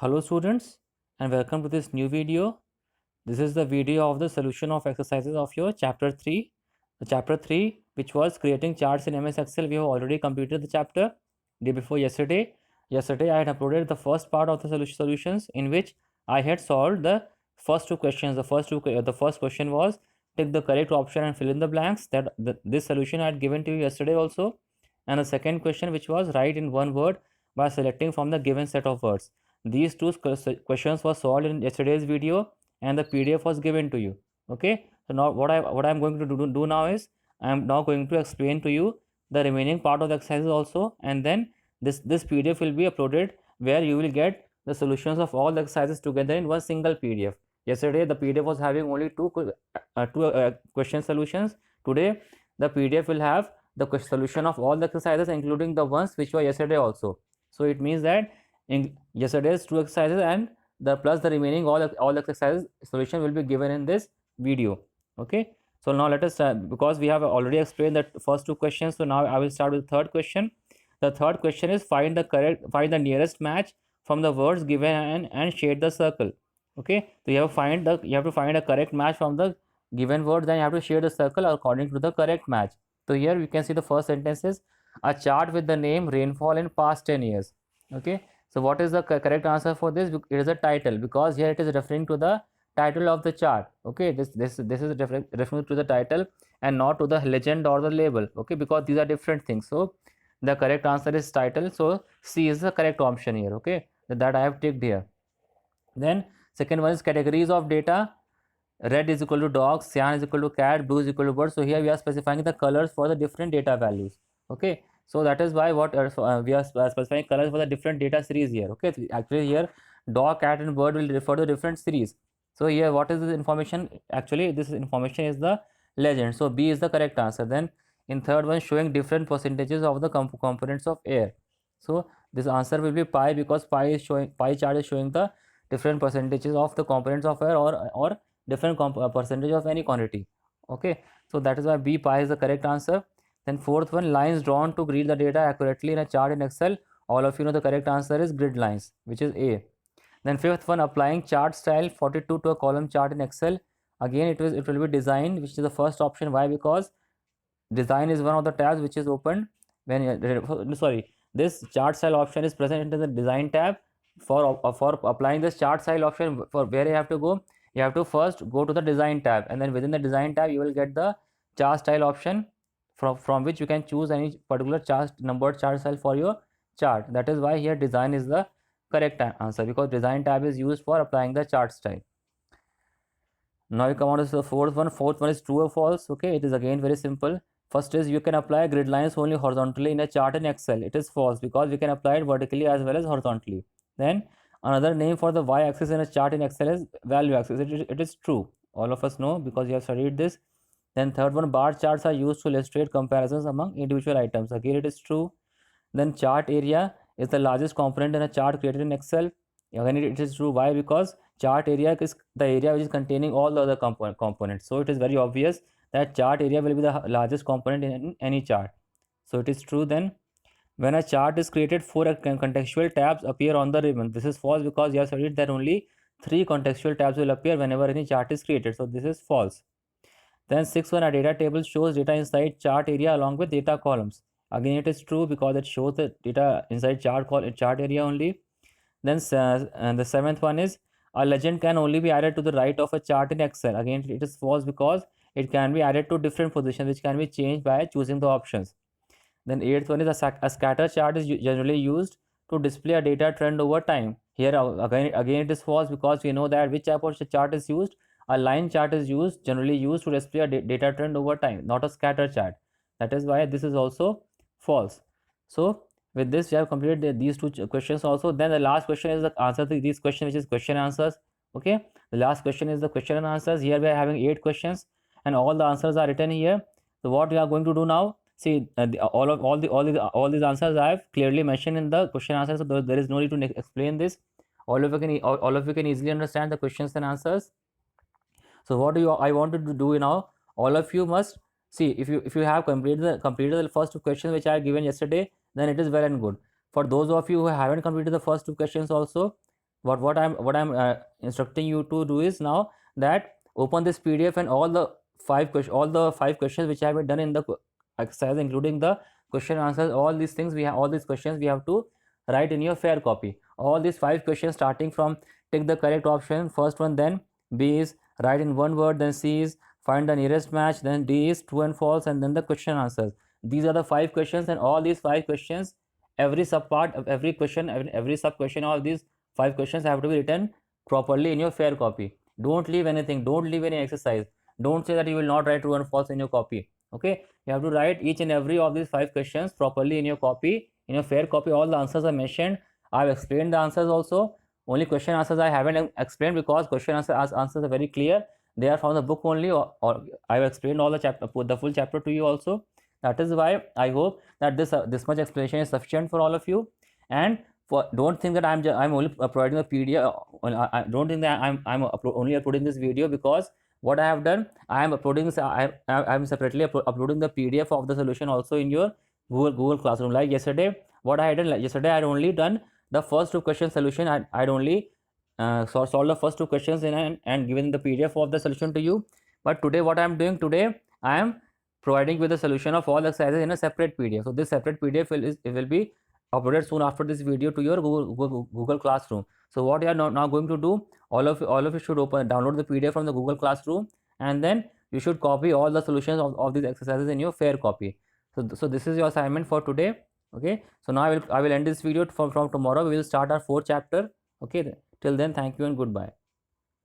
Hello students and welcome to this new video. This is the video of the solution of exercises of your chapter 3. The chapter 3 which was creating charts in MS Excel. We have already completed the chapter day before yesterday. Yesterday I had uploaded the first part of the solutions in which I had solved the first two questions. The first question was take the correct option and fill in the blanks. This solution I had given to you yesterday also. And the second question which was write in one word by selecting from the given set of words. These two questions were solved in yesterday's video and the PDF was given to you. Okay, so now what I'm going to do now is I am now going to explain to you the remaining part of the exercises also, and then this PDF will be uploaded where you will get the solutions of all the exercises together in one single PDF. Yesterday the PDF was having only two question solutions. Today the PDF will have the solution of all the exercises including the ones which were yesterday also. So it means that in yesterday's two exercises and the plus the remaining all exercises solution will be given in this video. Okay, so now let us start, because we have already explained the first two questions. So now I will start with the third question. The third question is find the nearest match from the words given and shade the circle. Okay, so you have to find a correct match from the given words, then you have to shade the circle according to the correct match. So here we can see the first sentence is a chart with the name rainfall in past 10 years. Okay, so what is the correct answer for this? It is a title, because here it is referring to the title of the chart. Okay, this is referring to the title and not to the legend or the label. Okay, because these are different things. So the correct answer is title. So C is the correct option here. Okay, that I have ticked here. Then second one is categories of data. Red is equal to dog, cyan is equal to cat, blue is equal to bird. So here we are specifying the colors for the different data values. Okay, so that is why we are specifying colors for the different data series here. Okay, so actually here dog, cat and bird will refer to different series. So here what is this information? Actually this information is the legend. So B is the correct answer. Then in third one, showing different percentages of the components of air. So this answer will be pi, because pi chart is showing the different percentages of the components of air, or different percentage of any quantity. Okay, so that is why B, pi is the correct answer. Then fourth one, lines drawn to read the data accurately in a chart in Excel. All of you know the correct answer is grid lines, which is A. Then fifth one, applying chart style 42 to a column chart in Excel. Again it will be design, which is the first option. Why? Because design is one of the tabs which is opened when this chart style option is present in the design tab. For applying this chart style option, for where you have to go, you have to first go to the design tab, and then within the design tab you will get the chart style option, from which you can choose any particular numbered chart style for your chart. That is why here design is the correct answer, because design tab is used for applying the chart style. Now you come on to the fourth one. Fourth one is true or false. Okay, it is again very simple. First is you can apply grid lines only horizontally in a chart in Excel. It is false, because we can apply it vertically as well as horizontally. Then another name for the y-axis in a chart in Excel is value axis. It is true. All of us know, because you have studied this. Then third one, bar charts are used to illustrate comparisons among individual items. Again, it is true. Then chart area is the largest component in a chart created in Excel. Again, it is true. Why? Because chart area is the area which is containing all the other components. So it is very obvious that chart area will be the largest component in any chart. So it is true. Then when a chart is created, 4 contextual tabs appear on the ribbon. This is false, because you have studied that only 3 contextual tabs will appear whenever any chart is created. So this is false. Then sixth one, a data table shows data inside chart area along with data columns. Again, it is true, because it shows the data inside chart area only. Then and the seventh one is a legend can only be added to the right of a chart in Excel. Again, it is false, because it can be added to different positions which can be changed by choosing the options. Then eighth one is a scatter chart is generally used to display a data trend over time. Here again it is false, because we know that which type of chart is used. A line chart is generally used to display a data trend over time, not a scatter chart. That is why this is also false. So with this we have completed these two questions also. Then the last question is the answer to these questions, which is question answers. Okay, the last question is the question and answers. Here we are having 8 questions and all the answers are written here. So what we are going to do now, see, all these answers I have clearly mentioned in the question answers, so there is no need to explain this. All of you can easily understand the questions and answers. So what I wanted to do now, all of you must see, if you have completed the first two questions which I had given yesterday, then it is well and good. For those of you who haven't completed the first two questions also, what I'm instructing you to do is now that open this PDF and all the five questions which I have done in the exercise, including the question answers, all these things all these questions we have to write in your fair copy. All these 5 questions, starting from take the correct option, first one, then B is write in one word, then C is find the nearest match, then D is true and false, and then the question answers. These are the 5 questions, and all these 5 questions, every subpart of every question, every sub question, all these 5 questions have to be written properly in your fair copy. Don't leave anything, don't leave any exercise. Don't say that you will not write true and false in your copy. Okay, you have to write each and every of these 5 questions properly in your copy, in your fair copy. All the answers are mentioned. I've explained the answers also. Only question answers I haven't explained, because question answers are very clear. They are from the book only, or I've explained all the chapter, the full chapter to you also. That is why I hope that this much explanation is sufficient for all of you. And don't think that I'm only providing a PDF. I don't think that I'm only uploading this video, because what I have done, I am uploading this. I'm separately uploading the PDF of the solution also in your Google Classroom. Like yesterday, what I had done, yesterday I had only done the first 2 question solution. I'd only solved the first 2 questions and given the PDF of the solution to you. But today, what I am doing today, I am providing with the solution of all exercises in a separate PDF. So this separate PDF will be uploaded soon after this video to your Google Classroom. So what you are now going to do, all of you should download the PDF from the Google Classroom, and then you should copy all the solutions of these exercises in your fair copy. So this is your assignment for today. Okay, so now I will end this video. From tomorrow we will start our 4th chapter. Okay, till then, thank you and goodbye.